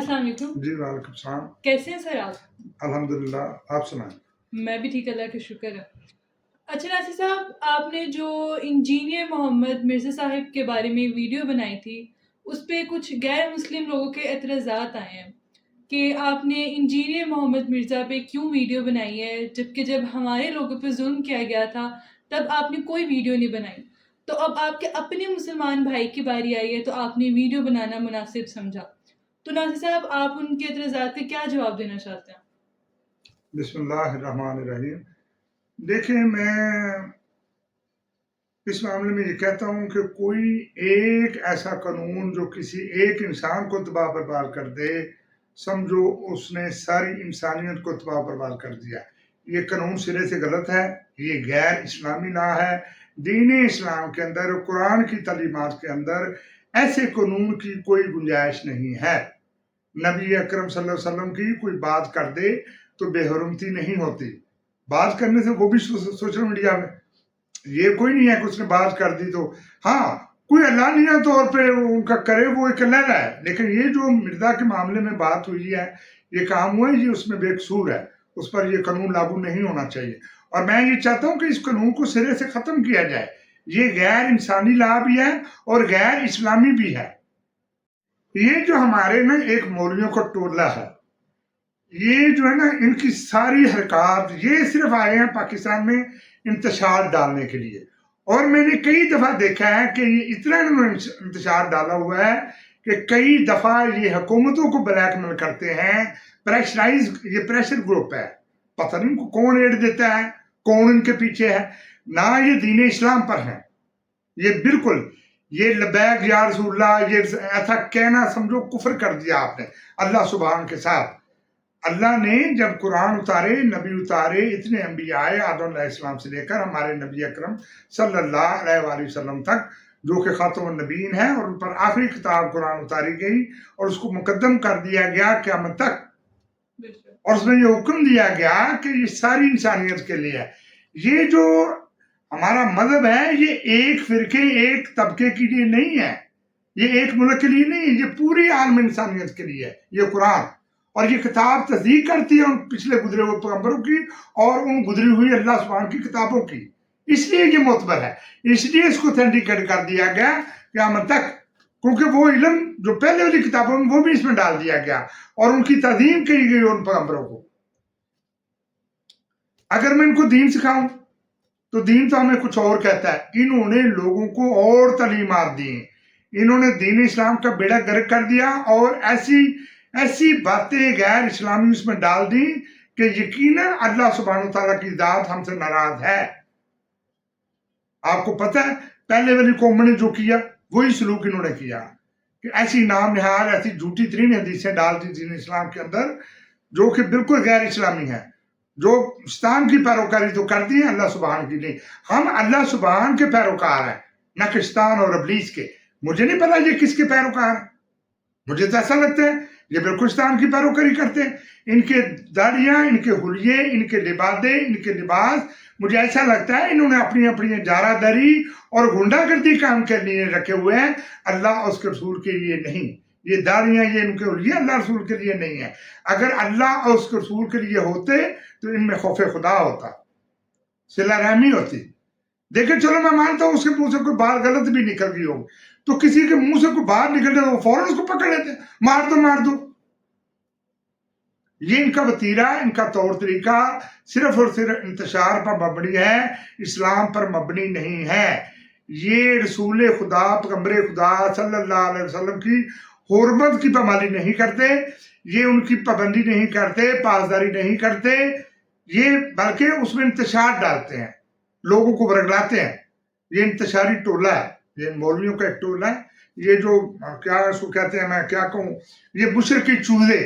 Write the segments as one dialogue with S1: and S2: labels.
S1: السلام علیکم.
S2: جی وعلیکم السلام.
S1: کیسے ہیں سر آپ؟
S2: الحمدللہ، آپ سنائیں.
S1: میں بھی ٹھیک، اللہ کا شکر ہے. اچھا ناصر صاحب، آپ نے جو انجینئر محمد مرزا صاحب کے بارے میں ویڈیو بنائی تھی، اس پہ کچھ غیر مسلم لوگوں کے اعتراضات آئے ہیں کہ آپ نے انجینئر محمد مرزا پہ کیوں ویڈیو بنائی ہے، جبکہ جب ہمارے لوگوں پہ ظلم کیا گیا تھا تب آپ نے کوئی ویڈیو نہیں بنائی. تو اب آپ کے اپنے مسلمان بھائی کی باری آئی ہے تو آپ نے ویڈیو بنانا مناسب سمجھا. تو ناصر صاحب، آپ ان کے اعتراضات کا کیا جواب دینا چاہتے ہیں؟
S2: بسم اللہ الرحمن الرحیم. دیکھیں، میں اس معاملے میں یہ کہتا ہوں کہ کوئی ایک ایسا قانون جو کسی ایک انسان کو تباہ برباد کر دے، سمجھو اس نے ساری انسانیت کو تباہ برباد کر دیا. یہ قانون سرے سے غلط ہے، یہ غیر اسلامی لا ہے. دین اسلام کے اندر، قرآن کی تعلیمات کے اندر ایسے قانون کی کوئی گنجائش نہیں ہے. نبی اکرم صلی اللہ علیہ وسلم کی کوئی بات کر دے تو بے حرمتی نہیں ہوتی. بات کرنے سے وہ بھی سوشل میڈیا میں یہ کوئی نہیں ہے کہ اس نے بات کر دی تو ہاں کوئی علانیہ طور پہ ان کا کرے، وہ ایک لیلا ہے. لیکن یہ جو مرزا کے معاملے میں بات ہوئی ہے، یہ کام ہوا ہے، یہ اس میں بے قصور ہے. اس پر یہ قانون لاگو نہیں ہونا چاہیے. اور میں یہ چاہتا ہوں کہ اس قانون کو سرے سے ختم کیا جائے. یہ غیر انسانی لا بھی ہے اور غیر اسلامی بھی ہے. یہ جو ہمارے نا ایک مولویوں کا ٹولہ ہے، یہ جو ہے نا ان کی ساری حرکات، یہ صرف آئے ہیں پاکستان میں انتشار ڈالنے کے لیے. اور میں نے کئی دفعہ دیکھا ہے کہ یہ اتنا انہوں نے انتشار ڈالا ہوا ہے کہ کئی دفعہ یہ حکومتوں کو بلیک میل کرتے ہیں. یہ پریشر گروپ ہے، پتہ نہیں کو کون ایڈ دیتا ہے، کون ان کے پیچھے ہے. نہ یہ دین اسلام پر ہے، یہ بالکل یہ لبیک یا رسول اللہ، یہ ایسا کہنا سمجھو کفر کر دیا آپ نے اللہ سبحان کے ساتھ. اللہ نے جب قرآن اتارے، نبی اتارے، اتنے انبیاء آئے، آدم علیہ السلام سے لے کر ہمارے نبی اکرم صلی اللہ علیہ وآلہ وسلم تک، جو کہ خاتم النبیین ہے، اور ان پر آخری کتاب قرآن اتاری گئی اور اس کو مقدم کر دیا گیا قیامت تک. اور اس میں یہ حکم دیا گیا کہ یہ ساری انسانیت کے لیے ہے. یہ جو ہمارا مذہب ہے، یہ ایک فرقے، ایک طبقے کے لیے نہیں ہے، یہ ایک ملک کے لیے نہیں ہے، یہ پوری عالم انسانیت کے لیے ہے. یہ قرآن اور یہ کتاب تصدیق کرتی ہے ان پچھلے گزرے ہوئے پیغمبروں کی اور ان گزری ہوئی اللہ سبحانہ کی کتابوں کی. اس لیے یہ معتبر ہے، اس لیے اس کو اتھینٹیکیٹ کر دیا گیا قیامت تک. کیونکہ وہ علم جو پہلے والی کتابوں میں، وہ بھی اس میں ڈال دیا گیا اور ان کی تعظیم کی گئی ان پیغمبروں کو. اگر میں ان کو دین سکھاؤں تو دین تو ہمیں کچھ اور کہتا ہے. انہوں نے لوگوں کو اور تعلیمات دی ہیں، انہوں نے دین اسلام کا بیڑا غرق کر دیا اور ایسی باتیں غیر اسلامی اس میں ڈال دی کہ یقیناً اللہ سبحانہ تعالیٰ کی ذات ہم سے ناراض ہے. آپ کو پتہ ہے پہلے والی قوم نے جو کیا وہی سلوک انہوں نے کیا کہ ایسی نام نہاد، ایسی جھوٹی ترین حدیثیں ڈال دی دین اسلام کے اندر جو کہ بالکل غیر اسلامی ہے. جو شیطان کی پیروکاری تو کرتی ہیں، اللہ سبحان کی نہیں. ہم اللہ سبحان کے پیروکار ہیں، نہ کہ شیطان اور ابلیس کے. مجھے نہیں پتا یہ کس کے پیروکار ہیں، مجھے تو ایسا لگتا ہے یہ بالکل شیطان کی پیروکاری کرتے ہیں. ان کے داڑیاں، ان کے حلیے، ان کے لبادے، ان کے لباس، مجھے ایسا لگتا ہے انہوں نے اپنی اپنی جارہ دری اور غنڈہ گردی کام کے لیے رکھے ہوئے ہیں، اللہ اور اس کے رسول کے لیے نہیں. یہ داڑیاں، یہ ان کے حلیے اللہ رسول کے لیے نہیں ہے. اگر اللہ اور اس کے رسول کے لیے ہوتے تو ان میں خوف خدا ہوتا، صلہ رحمی ہوتی. دیکھیں چلو میں مانتا ہوں اس کے منہ سے کوئی بات غلط بھی نکل گئی ہو، تو کسی کے منہ سے کوئی بات نکل جائے وہ فوراً اس کو پکڑ لیتے، مار دو. یہ ان کا وتیرہ، ان کا طور طریقہ صرف اور صرف انتشار پر مبنی ہے، اسلام پر مبنی نہیں ہے. یہ رسول خدا، پیغمبر خدا صلی اللہ علیہ وسلم کی حرمت کی پامالی نہیں کرتے، یہ ان کی پابندی نہیں کرتے، پاسداری نہیں کرتے، یہ بلکہ اس میں انتشار ڈالتے ہیں، لوگوں کو برگلاتے ہیں. یہ انتشاری ٹولہ ہے، یہ مولویوں کا ایک ٹولہ ہے. یہ جو کیا اس کو کہتے ہیں، میں کیا کہوں، یہ مشرقی چوزے،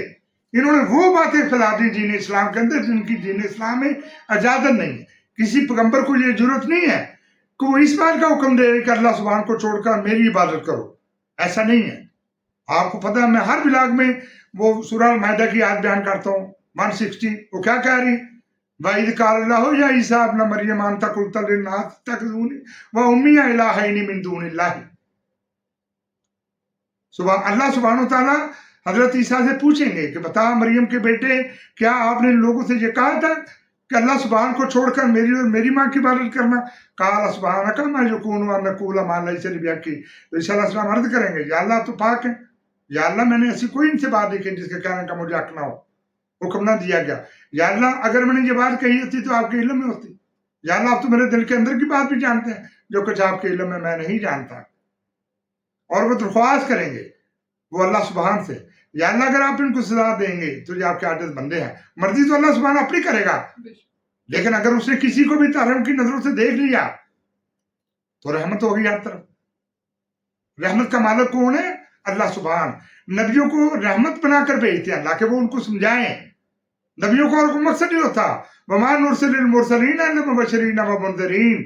S2: انہوں نے وہ باتیں پھیلا دی دین اسلام کے اندر جن کی دین اسلام میں اجازت نہیں ہے. کسی پیغمبر کو یہ ضرورت نہیں ہے کہ وہ اس بات کا حکم دے کہ اللہ سبحان کو چھوڑ کر میری عبادت کرو، ایسا نہیں ہے. آپ کو پتہ ہے میں ہر بلاگ میں وہ سورہ المائدہ کی آیت بیان کرتا ہوں 160، وہ کیا کہہ رہی ہے، وَإِذْ قَالَ اللَّهُ يَا عِيسَىٰ ابْنَ مَرْيَمَ أَنْتَ قُلْتَ لِلنَّاسِ اتَّخِذُونِي وَأُمِّيَ إِلَٰهَيْنِ مِن دُونِ اللَّهِ. اللہ سبحانہ تعالیٰ حضرت عیسیٰ سے پوچھیں گے کہ بتا مریم کے بیٹے، کیا آپ نے ان لوگوں سے یہ کہا تھا کہ اللہ سبحان کو چھوڑ کر میری اور میری ماں کی عبادت کرنا؟ قال سبحانک ما یکون ان اقول ما لیس لی بحق. تو عیسیٰ علیہ السلام عرض کریں گے یا اللہ تو پاک ہے، یا اللہ میں نے ایسی کوئی ان سے بات نہیں کی جس کے کہنے کا مجھے حق نہ ہو، حکم نہ دیا گیا. یا اللہ اگر میں نے یہ بات کہی ہوتی تو آپ کے علم میں ہوتی. یا اللہ آپ تو میرے دل کے اندر کی بات بھی جانتے ہیں، جو کچھ آپ کے علم میں نہیں جانتا. اور وہ درخواست کریں گے وہ اللہ سبحان سے، یا اللہ اگر آپ ان کو سزا دیں گے تو یہ آپ کے عاجز بندے ہیں. مرضی تو اللہ سبحان اپنی کرے گا، لیکن اگر اس نے کسی کو بھی تحرم کی نظروں سے دیکھ لیا تو رحمت ہوگی ہر طرف. رحمت کا مالک کون ہے؟ اللہ سبحان. نبیوں کو رحمت بنا کر بھیجتے ہیں اللہ کہ وہ ان کو سمجھائیں. نبیوں کا اور کوئی مقصد نہیں ہوتا. وَمَا نُرْسِلُ الْمُرْسَلِينَ إِلَّا مُبَشِّرِينَ وَمُنذِرِينَ.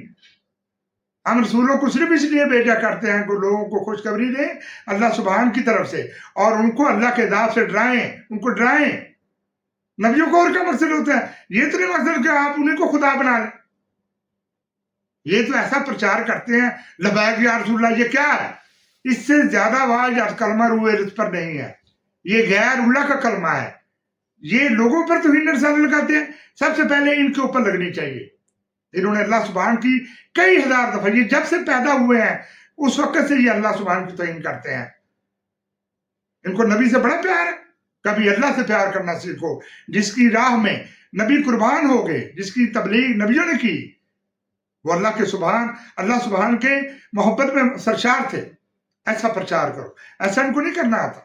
S2: ہم رسولوں کو صرف اس لیے بھیجا کرتے ہیں کہ لوگوں کو خوشخبری دیں اللہ سبحان کی طرف سے، اور ان کو اللہ کے عذاب سے ڈرائیں، ان کو ڈرائیں. نبیوں کو اور کیا مقصد ہوتا ہے؟ یہ تو نہیں مقصد کہ آپ انہیں کو خدا بنا لیں. یہ تو ایسا پرچار کرتے ہیں لبیک یا رسول اللہ. یہ کیا ہے؟ اس سے زیادہ واضح کلمہ روح رزق پر نہیں ہے. یہ غیر اللہ کا کلمہ ہے. یہ لوگوں پر توہین رسالت لگاتے ہیں. سب سے پہلے ان کے اوپر لگنی چاہیے. انہوں نے اللہ سبحان کی کئی ہزار دفعہ، یہ جب سے پیدا ہوئے ہیں اس وقت سے یہ اللہ سبحان کی توہین کرتے ہیں. ان کو نبی سے بڑا پیار ہے. کبھی اللہ سے پیار کرنا سیکھو. جس کی راہ میں نبی قربان ہو گئے، جس کی تبلیغ نبیوں نے کی، وہ اللہ سبحان کے محبت میں سرشار تھے. ایسا پرچار کرو. ایسا ان کو نہیں کرنا آتا.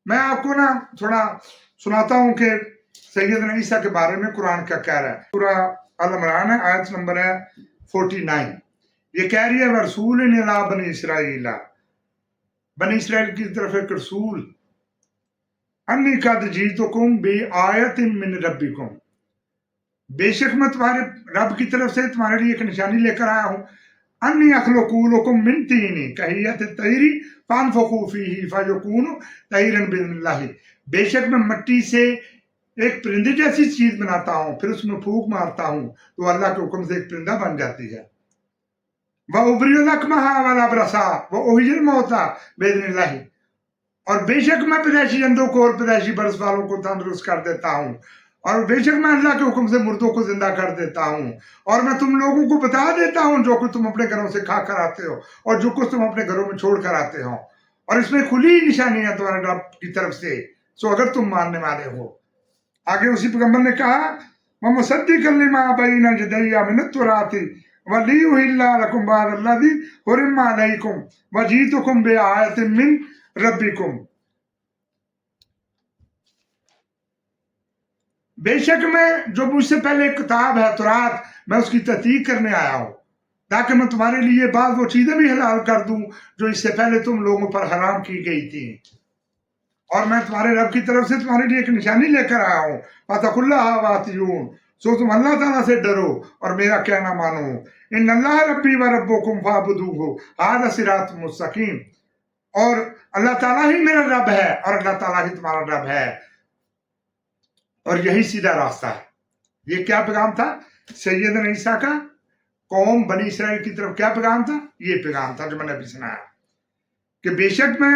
S2: میں آپ کو تھوڑا سناتا ہوں کہ سیدنا عیسیٰ کے بارے میں قرآن کیا کہہ رہا ہے. سورہ آل عمران ہے، آیت نمبر ہے 49. یہ کہہ رہی ہے رسول الی بنی اسرائیل، بنی اسرائیل کی طرف ایک رسول، انی قد جئتکم بآیۃ من ربکم، بے شک میں تمہارے رب کی طرف سے تمہارے لیے ایک نشانی لے کر آیا ہوں. انی اخلق لکم من طین کہیۃ الطیر فانفخوا فیہ فیکون طیرا باذن اللہ. بے شک میں مٹی سے ایک پرندے جیسی چیز بناتا ہوں، پھر اس میں پھونک مارتا ہوں تو اللہ کے حکم سے ایک پرندہ بن جاتی ہے. وَأُبْرِئُ الْأَكْمَحَ وَالْأَبْرَصَ وَأُحْيِي الْمَوْتَى بِإِذْنِ اللَّهِ. اور بے شک میں پیدائشی اندھوں کو اور پیدائشی برس والوں کو تندرست کر دیتا ہوں، اور بے شک میں اللہ کے حکم سے مردوں کو زندہ کر دیتا ہوں، اور میں تم لوگوں کو بتا دیتا ہوں جو کچھ تم اپنے گھروں سے کھا کر آتے ہو اور جو کچھ تم اپنے گھروں میں چھوڑ کر آتے ہو، اور اس میں کھلی نشانی ہے تمہارے رب کی طرف سے، سو اگر تم ماننے والے ہو. آگے اسی پیغمبر نے کہا وَمُصَدِّقًا لِمَا بَيْنَ يَدَيَّ مِنَ التَّوْرَاةِ وَلِأُحِلَّ لَكُمْ بَعْضَ الَّذِي حُرِّمَ عَلَيْكُمْ وَجِئْتُكُمْ بِآیَةٍ مِّن رَبِّكُمْ. بے شک میں جو مجھ سے پہلے کتاب ہے تورات، میں اس کی تحقیق کرنے آیا ہوں تاکہ میں تمہارے لیے بعض وہ چیزیں بھی حلال کر دوں جو اس سے پہلے تم لوگوں پر حرام کی گئی تھی. اور میں تمہارے رب کی طرف سے تمہارے لیے ایک نشانی لے کر آیا ہوں. فَاتَّقُوا اللَّهَ وَأَطِیعُونِ. سو تم اللہ تعالیٰ سے ڈرو اور میرا کہنا مانو. ان اللہ ربی و ربکم فاعبدوہ ھذا صراط مستقیم. اور اللہ تعالیٰ ہی میرا رب ہے اور اللہ تعالیٰ ہی تمہارا رب ہے، اور یہی سیدھا راستہ ہے. یہ کیا پیغام تھا سیدنا عیسیٰ کا؟ قوم بنی اسرائیل کی طرف کیا پیغام تھا؟ یہ پیغام تھا جو میں نے ابھی سنایا کہ بے شک میں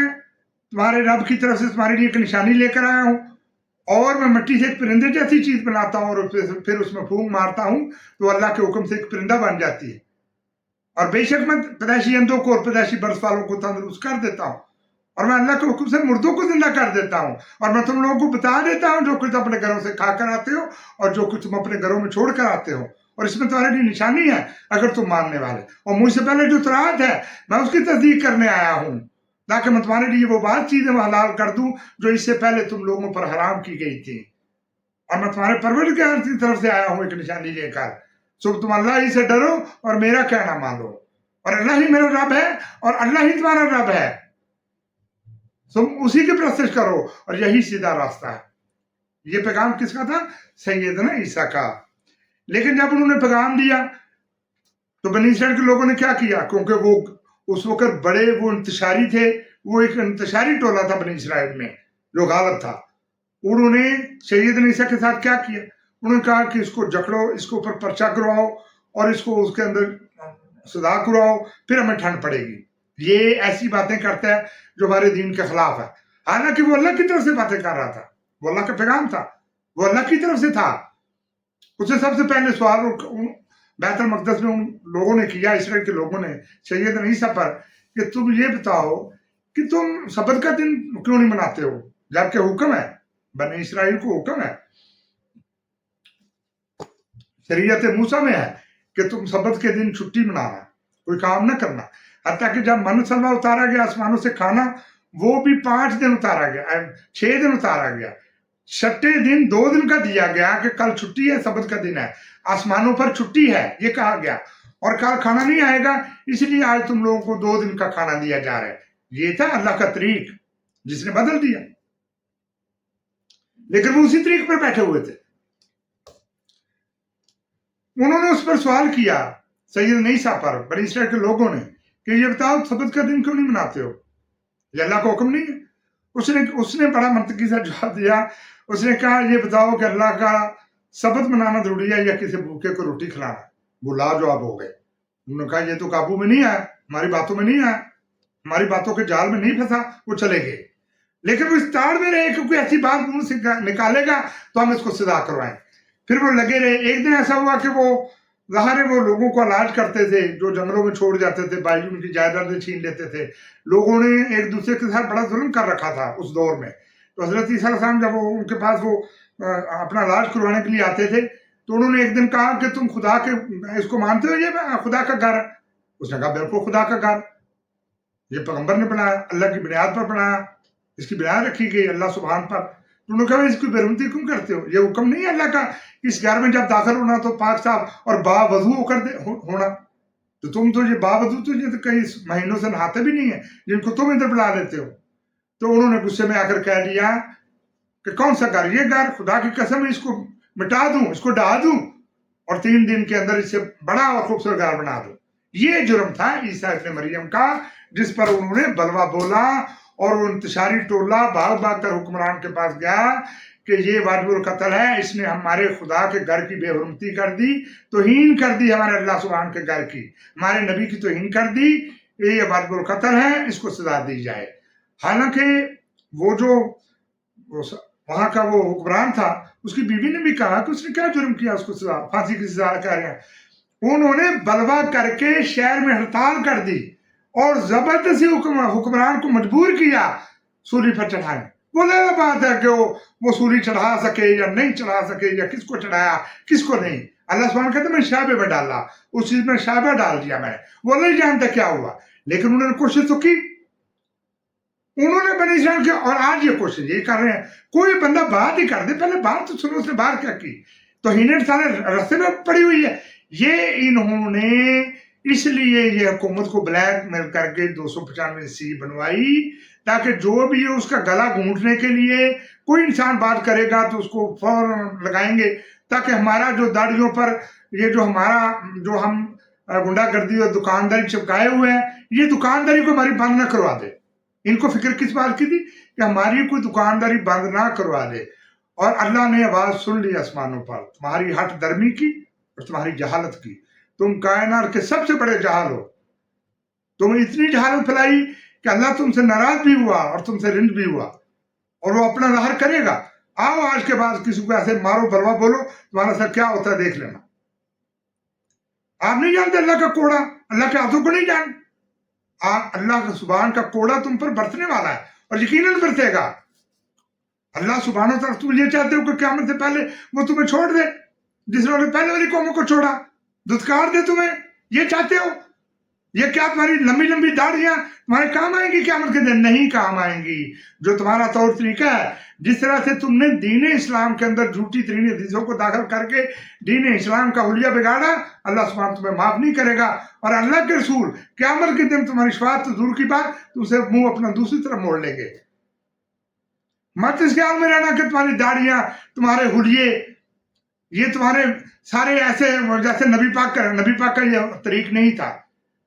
S2: تمہارے رب کی طرف سے تمہارے لیے ایک نشانی لے کر آیا ہوں، اور میں مٹی سے ایک پرندے جیسی چیز بناتا ہوں اور پھر اس میں پھونک مارتا ہوں تو اللہ کے حکم سے ایک پرندہ بن جاتی ہے. اور بے شک میں پیدائشی اندھوں کو اور پیدائشی برس والوں کو تندرست کر دیتا ہوں، اور میں اللہ کے حکم سے مردوں کو زندہ کر دیتا ہوں، اور میں تم لوگوں کو بتا دیتا ہوں جو کچھ اپنے گھروں سے کھا کر آتے ہو اور جو کچھ تم اپنے گھروں میں چھوڑ کر آتے ہو، اور اس میں تمہارے لیے نشانی ہے اگر تم ماننے والے. اور مجھ سے پہلے جو تورات ہے میں اس کی تصدیق کرنے آیا ہوں تاکہ میں تمہارے لیے وہ بات چیزیں حلال کر دوں جو اس سے پہلے تم لوگوں پر حرام کی گئی تھی. اور میں تمہارے پروردگار کی طرف سے آیا ہوں ایک نشانی لے کر. سو تم اللہ ہی سے ڈرو اور میرا کہنا مانو، اور اللہ ہی میرا رب ہے اور اللہ ہی تمہارا رب ہے. تم اسی کی پرستش کرو اور یہی سیدھا راستہ ہے. یہ پیغام کس کا تھا؟ سیدنا عیسیٰ کا. لیکن جب انہوں نے پیغام دیا تو بنی اسرائیل کے لوگوں نے کیا کیا؟ کیونکہ وہ اس وقت بڑے وہ انتشاری تھے، وہ ایک انتشاری ٹولہ تھا بنی اسرائیل میں جو غالب تھا. انہوں نے سیدنا عیسیٰ کے ساتھ کیا کیا؟ انہوں نے کہا کہ اس کو جکڑو، اس کے اوپر پرچہ کرواؤ اور اس کو اس کے اندر سزا کرواؤ، پھر ہمیں ٹھنڈ پڑے گی. یہ ایسی باتیں کرتا ہے جو ہمارے دین کے خلاف ہے. حالانکہ وہ اللہ کی طرف سے باتیں کر رہا تھا، وہ اللہ کا پیغام تھا، وہ اللہ کی طرف سے تھا. اسے سب سے پہلے سوال بیت المقدس میں ان لوگوں نے کیا، اسرائیل کے لوگوں نے سیدنا عیسیٰ پر، کہ تم یہ بتاؤ کہ تم سبت کا دن کیوں نہیں مناتے ہو، جبکہ حکم ہے، بنی اسرائیل کو حکم ہے، شریعت موسیٰ میں ہے کہ تم سبت کے دن چھٹی منانا، کوئی کام نہ کرنا. حتیٰ کہ جب من سلوا اتارا گیا آسمانوں سے کھانا، وہ بھی 5 دن اتارا گیا، 6 دن اتارا گیا. 6 دن 2 دن کا دیا گیا کہ کل چھٹی ہے، سبت کا دن ہے، آسمانوں پر چھٹی ہے، یہ کہا گیا. اور کل کھانا نہیں آئے گا، اس لیے آج تم لوگوں کو 2 دن کا کھانا دیا جا رہا ہے. یہ تھا اللہ کا طریق جس نے بدل دیا، لیکن وہ اسی طریق پر بیٹھے ہوئے تھے. انہوں نے اس پر سوال کیا سیدنا عیسیٰ پر، بنی اسرائیل کے لوگوں نے، کہ یہ بتاؤ سبت کا دن کیوں نہیں مناتے ہو، یہ اللہ کا حکم نہیں ہے؟ اس نے بڑا منطقی سا جواب دیا. اس نے کہا یہ بتاؤ کہ اللہ کا سبت منانا ضروری ہے یا کسی بھوکے کو روٹی کھلانا؟ وہ لاجواب ہو گئے. انہوں نے کہا یہ تو قابو میں نہیں آیا، ہماری باتوں میں نہیں آیا، ہماری باتوں کے جال میں نہیں پھنسا. وہ چلے گئے، لیکن وہ اس تاڑ میں رہے کہ کوئی ایسی بات منہ سے نکالے گا تو ہم اس کو سزا کروائیں. پھر وہ لگے رہے. ایک دن ایسا ہوا کہ وہ ظاہر ہے وہ لوگوں کو علاج کرتے تھے جو جنگلوں میں چھوڑ جاتے تھے، بائی ان کی جائیدادیں چھین لیتے تھے. لوگوں نے ایک دوسرے کے ساتھ بڑا ظلم کر رکھا تھا اس دور میں. تو حضرت عیسیٰ علیہ السلام جب ان کے پاس وہ اپنا علاج کروانے کے لیے آتے تھے تو انہوں نے ایک دن کہا کہ تم خدا کے اس کو مانتے ہو، یہ خدا کا گھر ہے؟ اس نے کہا بالکل خدا کا گھر، یہ پیغمبر نے بنایا، اللہ کی بنیاد پر بنایا، اس کی بنیاد رکھی گئی اللہ سبحان پر. تو انہوں نے کہا اس کی بےرحمتی کیوں کرتے ہو، یہ حکم نہیں ہے اللہ کا اس گھر میں جب داخل ہونا تو پاک صاف اور با وضو ہو کر ہونا. تو تم تو یہ با وضو تو یہ تو کئی مہینوں سے نہاتے بھی نہیں ہیں جن کو تم ادھر بلا لیتے ہو. تو انہوں نے غصے میں آ کر کہہ دیا کہ کون سا گھر، یہ گھر خدا کی قسم اس کو مٹا دوں، اس کو ڈھا دوں اور 3 دن کے اندر اس سے بڑا اور خوبصورت گھر بنا دوں. یہ جرم تھا عیسیٰ ابن مریم کا، جس پر انہوں نے بلوا بولا اور وہ انتشاری ٹولہ بھاگ بھاگ کر حکمران کے پاس گیا کہ یہ واجب القتل ہے، اس نے ہمارے خدا کے گھر کی بے حرمتی کر دی، توہین کر دی ہمارے اللہ سبحان کے گھر کی، ہمارے نبی کی توہین کر دی، یہ واجب القتل ہے، اس کو سزا دی جائے. حالانکہ وہ جو وہاں کا وہ حکمران تھا اس کی بیوی نے بھی کہا کہ اس نے کیا جرم کیا، اس کو سزا پھانسی کی سزا کہہ رہے ہیں. انہوں نے بلوا کر کے شہر میں ہڑتال کر دی اور زبردستی حکمران کو مجبور کیا سولی پر چڑھائیں. وہ الگ بات ہے کہ وہ سولی چڑھا سکے یا نہیں چڑھا سکے یا کس کو چڑھایا کس کو نہیں. اللہ سبحانہ کہتے ہیں میں شعبے میں ڈالا، اس چیز میں شعبہ ڈال دیا میں نے، وہ نہیں جانتا کیا ہوا، لیکن انہوں نے کوشش تو کی. انہوں نے بنی اسرائیل کی، اور آج یہ کوشش یہ کر رہے ہیں کوئی بندہ بات ہی کر دے، پہلے بات تو سنو، اس نے بات کیا کی. توہین سارے رستے میں پڑی ہوئی ہے. یہ انہوں نے اس لیے یہ حکومت کو بلیک میل کر کے 295 بنوائی تاکہ جو بھی اس کا گلا گھونٹنے کے لیے کوئی انسان بات کرے گا تو اس کو فوراً لگائیں گے، تاکہ ہمارا جو داڑیوں پر یہ جو ہم گنڈا گردی اور دکانداری چپکائے ہوئے ہیں، یہ دکانداری کو ہماری بند نہ کروا دے. ان کو فکر کس بات کی تھی کہ ہماری کوئی دکانداری بند نہ کروا دے. اور اللہ نے آواز سن لی آسمانوں پر، تمہاری ہٹ درمی کی اور تمہاری جہالت کی. تم کائنات کے سب سے بڑے جہال ہو. تم اتنی جہالت پھیلائی کہ اللہ تم سے ناراض بھی ہوا اور تم سے رنج بھی ہوا، اور وہ اپنا ظاہر کرے گا. آؤ آج کے بعد کسی کو ایسے مارو بلوا بولو، تمہارا سر کیا ہوتا ہے دیکھ لینا. آپ نہیں جانتے اللہ کا کوڑا، اللہ کے ہاتھوں کو نہیں جان. اللہ کا سبحان کا کوڑا تم پر برتنے والا ہے اور یقیناً برتے گا. اللہ سبحانہ وتعالیٰ تم یہ چاہتے ہو کہ قیامت سے پہلے وہ تمہیں چھوڑ دے جس نے پہلے والی قوموں کو چھوڑا، دھتکار دے تمہیں، یہ چاہتے ہو؟ یہ کیا تمہاری لمبی لمبی داڑیاں تمہارے کام آئیں گی قیامت کے دن؟ نہیں کام آئیں گی. جو تمہارا طور طریقہ ہے، جس طرح سے تم نے دین اسلام کے اندر جھوٹی ترین حدیثوں کو داخل کر کے دین اسلام کا حلیہ بگاڑا، اللہ سبحانہ تمہیں معاف نہیں کرے گا. اور اللہ کے رسول قیامت کے دن تمہاری شفاعت تو دور کی بات، تم سے منہ اپنا دوسری طرف موڑ لیں گے. مت اس خیال میں رہنا کہ تمہاری داڑیاں، تمہارے حلیے، یہ تمہارے سارے ایسے جیسے نبی پاک کا یہ طریق نہیں تھا.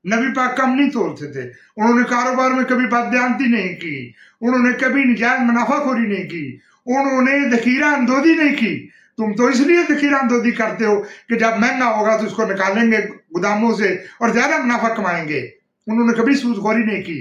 S2: نبی پاک کم نہیں تولتے تھے. انہوں نے کاروبار میں کبھی بددیانتی نہیں کی، انہوں نے کبھی نجائز منافع خوری نہیں کی، انہوں نے ذخیرہ اندوزی نہیں کی. تم تو اس لیے ذخیرہ اندوزی کرتے ہو کہ جب مہنگا ہوگا تو اس کو نکالیں گے گوداموں سے اور زیادہ منافع کمائیں گے. انہوں نے کبھی سود خوری نہیں کی.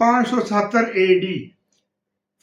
S2: 570 AD,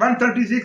S2: 136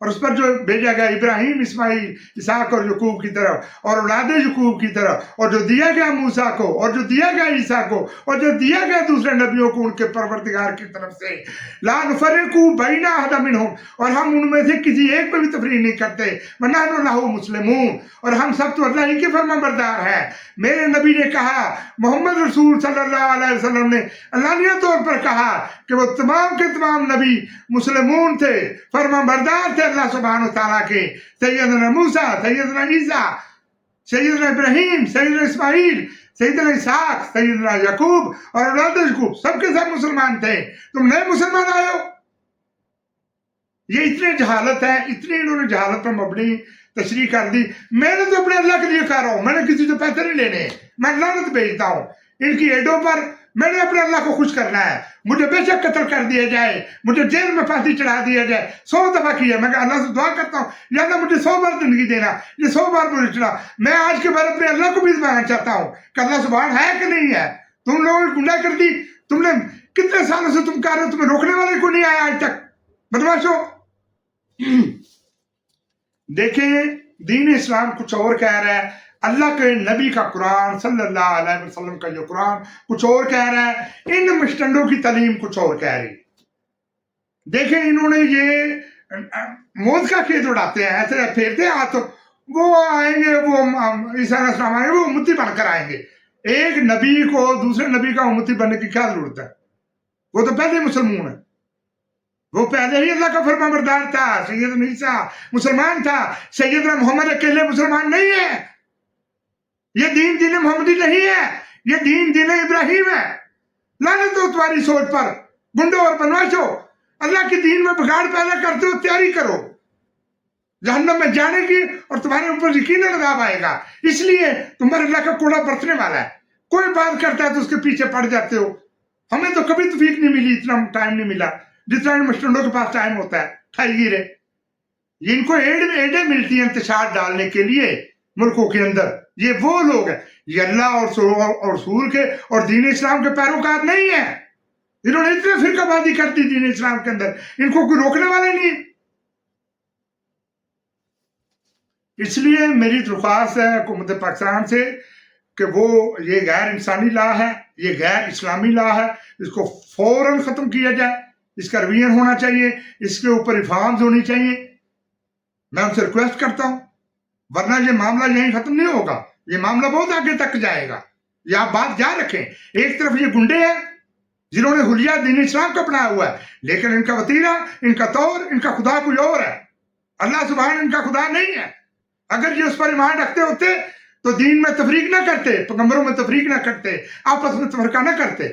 S2: اور اس پر جو بھیجا گیا ابراہیم، اسماعیل، اسحاق اور یعقوب کی طرف، اور اولاد یعقوب کی طرف، اور جو دیا گیا موسیٰ کو، اور جو دیا گیا عیسیٰ کو، اور جو دیا گیا دوسرے نبیوں کو ان کے پروردگار کی طرف سے، لا نفرق بین احد منہم، اور ہم ان میں سے کسی ایک پہ بھی تفریق نہیں کرتے، ونحن لہ مسلمون، اور ہم سب تو اللہ ہی کے فرما بردار ہیں۔ میرے نبی نے کہا، محمد رسول صلی اللہ علیہ وسلم نے علانیہ طور پر کہا کہ وہ تمام کے تمام نبی مسلمون تھے، فرما بردار تھے اللہ سبحانہ وتعالیٰ کے۔ سیدنا موسیٰ، سیدنا عیسیٰ، سیدنا ابراہیم، سیدنا اسماعیل، سیدنا اسحاق، سیدنا یعقوب اور اولاد یعقوب، سب کے سب مسلمان تھے۔ تم نئے مسلمان آئے ہو؟ یہ اتنی جہالت ہے، اتنی انہوں نے جہالت پر مبنی تشریح کر دی۔ میں نے تو اپنے اللہ کے لیے کہہ رہا ہوں، میں نے کسی سے پیسے نہیں لینے، میں لعنت بھیجتا ہوں ان کی ایڈوں پر۔ میں نے اپنے اللہ کو خوش کرنا ہے، مجھے بے شک قتل کر دیا جائے، مجھے جیل میں پھانسی چڑھا دیا جائے، 100 دفعہ کیا، میں اللہ سے دعا کرتا ہوں یا اللہ مجھے 100 بار زندگی دینا، یہ 100 بار مجھے چڑھا۔ میں آج کے بعد اپنے اللہ کو بھی دبانا چاہتا ہوں کہ اللہ سبحان ہے کہ نہیں ہے۔ تم لوگوں نے گناہ کر دی، تم نے کتنے سالوں سے تم کر رہے ہو، تمہیں روکنے والے کو نہیں آیا آج تک، بدماشو۔ دیکھیں دین اسلام کچھ اور کہہ رہا ہے، اللہ کے نبی کا قرآن صلی اللہ علیہ وسلم کا جو قرآن کچھ اور کہہ رہا ہے، ان مشتنڈوں کی تعلیم کچھ اور کہہ رہی۔ دیکھیں انہوں نے یہ موت کا کھیت اڑاتے ہیں، ایسے پھیرتے ہیں ہاتھ، وہ آئیں گے، وہ عیسیٰ علیہ السلام آئیں گے، وہ امتی بن کر آئیں گے۔ ایک نبی کو دوسرے نبی کا امتی بننے کی کیا ضرورت ہے؟ وہ تو پہلے مسلمون ہے، وہ پہلے ہی اللہ کا فرما بردار تھا۔ سیدنا عیسیٰ مسلمان تھا، سیدنا محمد اکیلے مسلمان نہیں ہے۔ یہ دین دین محمدی نہیں ہے، یہ دین ابراہیم ہے۔ لعنت ہو تمہاری سوچ پر، گنڈو اور بدماشو، اللہ کے دین میں بگاڑ پیدا کرتے ہو، تیاری کرو جہنم میں جانے کی، اور تمہارے اوپر یقیناً عذاب آئے گا۔ اس لیے تمہارے اللہ کا کوڑا برتنے والا ہے، کوئی بات کرتا ہے تو اس کے پیچھے پڑ جاتے ہو۔ ہمیں تو کبھی توفیق نہیں ملی، اتنا ٹائم نہیں ملا جتنا ان مشتنڈوں کے پاس ٹائم ہوتا ہے، کھائی گیرے۔ ان کو ایڈیں ملتی ہیں انتشار ڈالنے کے لیے ملکوں کے اندر۔ یہ وہ لوگ ہیں، یہ اللہ اور رسول کے اور دین اسلام کے پیروکار نہیں ہیں۔ انہوں نے اتنے فرقہ بازی کر دی دین اسلام کے اندر، ان کو کوئی روکنے والے نہیں۔ اس لیے میری درخواست ہے حکومت پاکستان سے کہ وہ یہ غیر انسانی لا ہے، یہ غیر اسلامی لا ہے، اس کو فوراً ختم کیا جائے، اس کا رویہ ہونا چاہیے، اس کے اوپر ریفارمز ہونی چاہیے۔ میں ان سے ریکویسٹ کرتا ہوں، ورنہ یہ معاملہ یہیں ختم نہیں ہوگا، یہ معاملہ بہت آگے تک جائے گا۔ یہ آپ بات یاد رکھیں، ایک طرف یہ گنڈے ہیں جنہوں نے حلیہ دین اسلام کا اپنایا ہوا ہے، لیکن ان کا وتیرہ، ان کا طور، ان کا خدا کوئی اور ہے۔ اللہ سبحان ان کا خدا نہیں ہے۔ اگر یہ اس پر ایمان رکھتے ہوتے تو دین میں تفریق نہ کرتے، پیغمبروں میں تفریق نہ کرتے، آپس میں تفرقہ نہ کرتے۔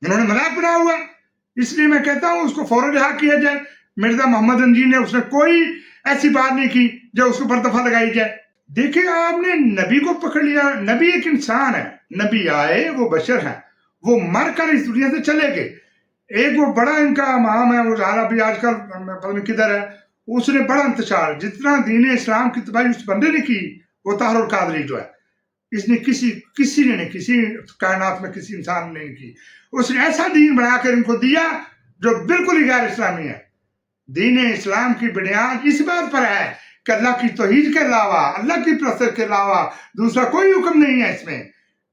S2: انہوں نے مذاق بنایا ہوا، اس لیے میں کہتا ہوں اس کو فوراً رہا کیا جائے۔ مرزا محمد انجی نے اس نے کوئی ایسی بات نہیں کی جو اس کے اوپر دفعہ لگائی جائے۔ دیکھیں آپ نے نبی کو پکڑ لیا، نبی ایک انسان ہے، نبی آئے، وہ بشر ہیں، وہ مر کر اس دنیا سے چلے گئے۔ ایک وہ بڑا ان کا امام ہے، وہ ظاہر بھی آج کل پتہ نہیں کدھر ہے، اس نے بڑا انتشار، جتنا دین اسلام کی تباہی اس بندے نے کی، وہ طاہر القادری جو ہے، اس نے کسی نے نہیں، کسی کائنات میں کسی انسان نے نہیں کی۔ اس نے ایسا دین بنا کر ان کو دیا جو بالکل ہی غیر اسلامی ہے۔ دین اسلام کی بنیاد اس بات پر ہے کہ اللہ کی توحید کے علاوہ، اللہ کی پرستش کے علاوہ دوسرا کوئی حکم نہیں ہے اس میں۔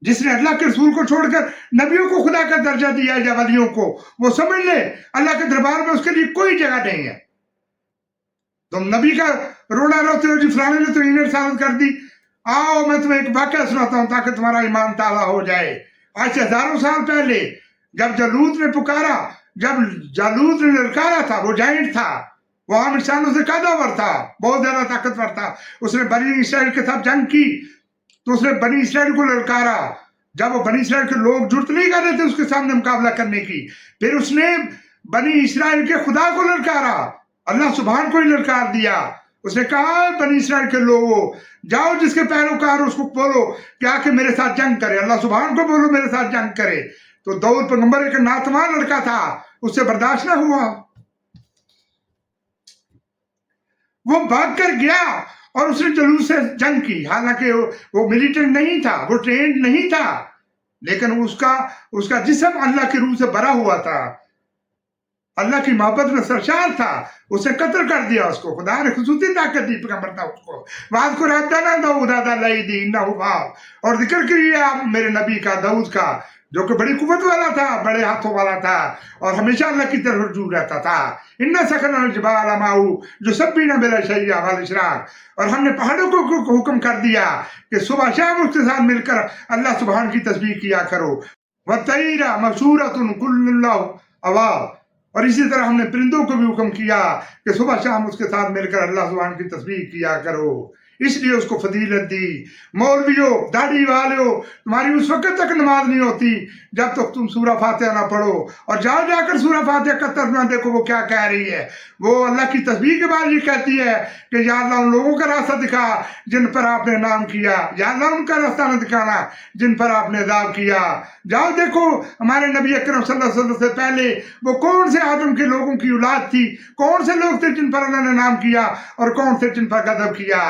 S2: جس نے اللہ کے رسول کو چھوڑ کر نبیوں کو خدا کا درجہ دیا ہے یا ولیوں کو، وہ سمجھ لے اللہ کے دربار میں اس کے لیے کوئی جگہ نہیں ہے۔ تم نبی کا رونا روتے ہو، جی فلانے نے تو انہیں رسالت کر دی۔ آؤ میں تمہیں ایک واقعہ سناتا ہوں تاکہ تمہارا ایمان تازہ ہو جائے۔ آج سے ہزاروں سال پہلے جب جالوت نے پکارا، جب جالوت نے للکارا تھا، وہ جائنٹ تھا، وہ عام انسانوں سے قدور تھا، بہت زیادہ طاقتور تھا۔ اس نے بنی اسرائیل کے ساتھ جنگ کی تو اس نے بنی اسرائیل کو للکارا۔ جب وہ بنی اسرائیل کے لوگ جرت نہیں کر رہے تھے اس کے سامنے مقابلہ کرنے کی، پھر اس نے بنی اسرائیل کے خدا کو للکارا، اللہ سبحان کو ہی للکار دیا۔ اس نے کہا بنی اسرائیل کے لوگوں، جاؤ جس کے پیروکار اس کو بولو کہ آ کے میرے ساتھ جنگ کرے، اللہ سبحان کو بولو میرے ساتھ جنگ کرے۔ تو داؤد پیغمبر ایک ناتوان لڑکا تھا، اس سے برداشت نہ ہوا، وہ بھاگ کر گیا اور اس نے جالوت سے جنگ کی۔ حالانکہ وہ ملیٹنٹ نہیں تھا، وہ ٹرینڈ نہیں تھا، لیکن اس کا جسم اللہ کی روح سے بھرا ہوا تھا۔ اللہ کی محبت میں سرشار تھا، اسے قتل کر دیا اس کو، خدا نے خصوصی طاقت دی پیغمبر تھا اس کو. وَاذْكُرْ عَبْدَنَا دَاوُودَ ذَا الْأَيْدِ إِنَّهُ أَوَّابٌ، اور ذکر کیجیے آپ میرے نبی کا، داؤد کا، جو کہ بڑی قوت والا تھا، بڑے ہاتھوں والا تھا، اور ہمیشہ اللہ کی طرف رجوع رہتا تھا. اِنَّا سَخَّرْنَا الْجِبَالَ مَعَهُ يُسَبِّحْنَ بِالْعَشِيِّ وَالْإِشْرَاقِ، اور ہم نے پہاڑوں کو حکم کر دیا کہ صبح شام اس کے ساتھ مل کر اللہ سبحان کی تسبیح کیا کرو. وَالطَّيْرَ مَحْشُورَةٌ كُلٌّ لَهُ أَوَابٌ، اور اسی طرح ہم نے پرندوں کو بھی حکم کیا کہ صبح شام اس کے ساتھ مل کر اللہ سبحان کی تسبیح کیا کرو. اس لیے اس کو فضیلت دی. مولویوں، داڑھی والوں، تمہاری اس وقت تک نماز نہیں ہوتی جب تک تم سورہ فاتحہ نہ پڑھو، اور جاؤ جا کر سورہ فاتحہ کا ترجمہ دیکھو وہ کیا کہہ رہی ہے. وہ اللہ کی تسبیح کے بعد یہ کہتی ہے کہ یا اللہ ان لوگوں کا راستہ دکھا جن پر آپ نے انعام کیا، یا اللہ ان کا راستہ نہ دکھانا جن پر آپ نے عذاب کیا. جاؤ دیکھو ہمارے نبی اکرم صلی اللہ علیہ وسلم سے پہلے وہ کون سے آدم کے لوگوں کی اولاد تھی، کون سے لوگ تھے جن پر اللہ نے انعام کیا اور کون سے جن پر غضب کیا.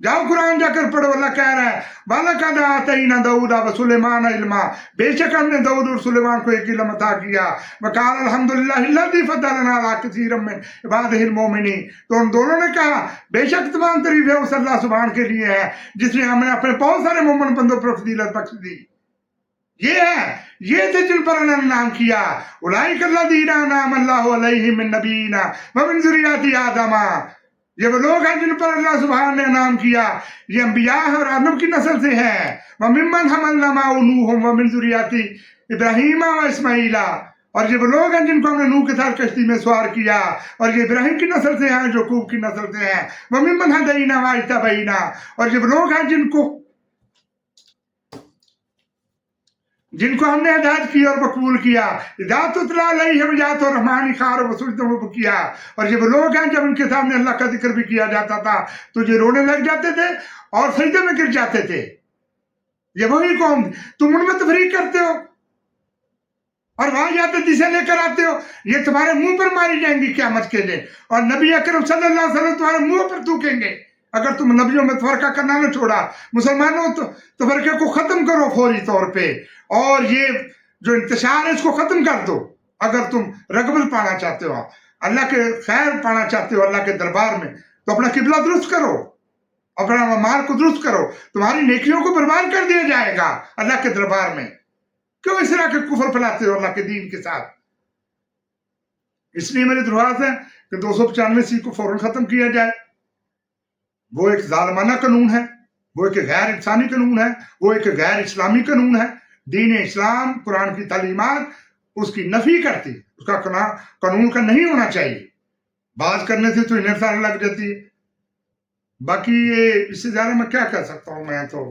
S2: جاؤ قرآن جا کر پڑھو. اللہ کہہ رہا ہے وَلَقَدْ آتَيْنَا دَاوُودَ وَسُلَيْمَانَ عِلْمًا، بے شک ہم نے داؤد اور سلیمان کو ایک علم عطا کیا. وَقَالَ الْحَمْدُ لِلَّهِ الَّذِي فَضَّلَنَا عَلَىٰ كَثِيرٍ مِّنْ عِبَادِهِ الْمُؤْمِنِينَ، تو ان دونوں نے کہا بے شک تمام تعریفیں اس اللہ سبحان کے لیے ہے جس نے ہم نے اپنے بہت سارے مومن بندوں پر فضیلت بخش دی. یہ تھے جن پر اللہ نے انعام کیا. اولئک الذین انعم اللہ علیہم من نبیین ومن ذریۃ آدم، یہ وہ لوگ ہیں جن پر اللہ سبحان نے انعام کیا، یہ انبیاء ہیں اور آدم کی نسل سے ہیں. وَمِمَّنْ حَمَلْنَا مَعَ نُوحٍ وَمِن ذُرِّيَّةِ إِبْرَاهِيمَ وَإِسْمَاعِيلَ، اور یہ وہ لوگ ہیں جن کو ہم نے نوح کے ساتھ کشتی میں سوار کیا، اور یہ ابراہیم کی نسل سے ہیں، یعقوب کی نسل سے ہیں. وَمِمَّنْ هَدَيْنَا وَاجْتَبَيْنَا، اور یہ وہ لوگ ہیں جن کو ہم نے ہدایت کی اور مقبول کیا. اذا تتلیٰ علیہم آیات الرحمن خروا سجدا وبکیا، اور یہ وہ لوگ ہیں جب ان کے سامنے اللہ کا ذکر بھی کیا جاتا تھا تو یہ رونے لگ جاتے تھے اور سجدے میں گر جاتے تھے. یہ وہی قوم، تم ان میں تفریق کرتے ہو اور وہاں جاتے جسے لے کر آتے ہو، یہ تمہارے منہ پر ماری جائیں گی قیامت کے دن، اور نبی اکرم صلی اللہ علیہ وسلم تمہارے منہ پر تھوکیں گے اگر تم نبیوں میں تفرقہ کرنا نہ چھوڑا. مسلمانوں تفرقے کو ختم کرو فوری طور پہ، اور یہ جو انتشار ہے اس کو ختم کر دو. اگر تم رغبت پانا چاہتے ہو، اللہ کے خیر پانا چاہتے ہو اللہ کے دربار میں، تو اپنا قبلہ درست کرو، اپنا اعمال کو درست کرو. تمہاری نیکیوں کو برباد کر دیا جائے گا اللہ کے دربار میں. کیوں اس طرح کے کفر پھیلاتے ہو اللہ کے دین کے ساتھ؟ اس لیے میری درخواست ہے کہ 295 کو فوراً ختم کیا جائے. وہ ایک ظالمانہ قانون ہے، وہ ایک غیر انسانی قانون ہے، وہ ایک غیر اسلامی قانون ہے. دین اسلام قرآن کی تعلیمات اس کی نفی کرتی، اس کا قانون کا نہیں ہونا چاہیے. بات کرنے سے تو انہیں سارے لگ جاتی ہے. باقی یہ اس سے زیادہ میں کیا کہہ سکتا ہوں. میں تو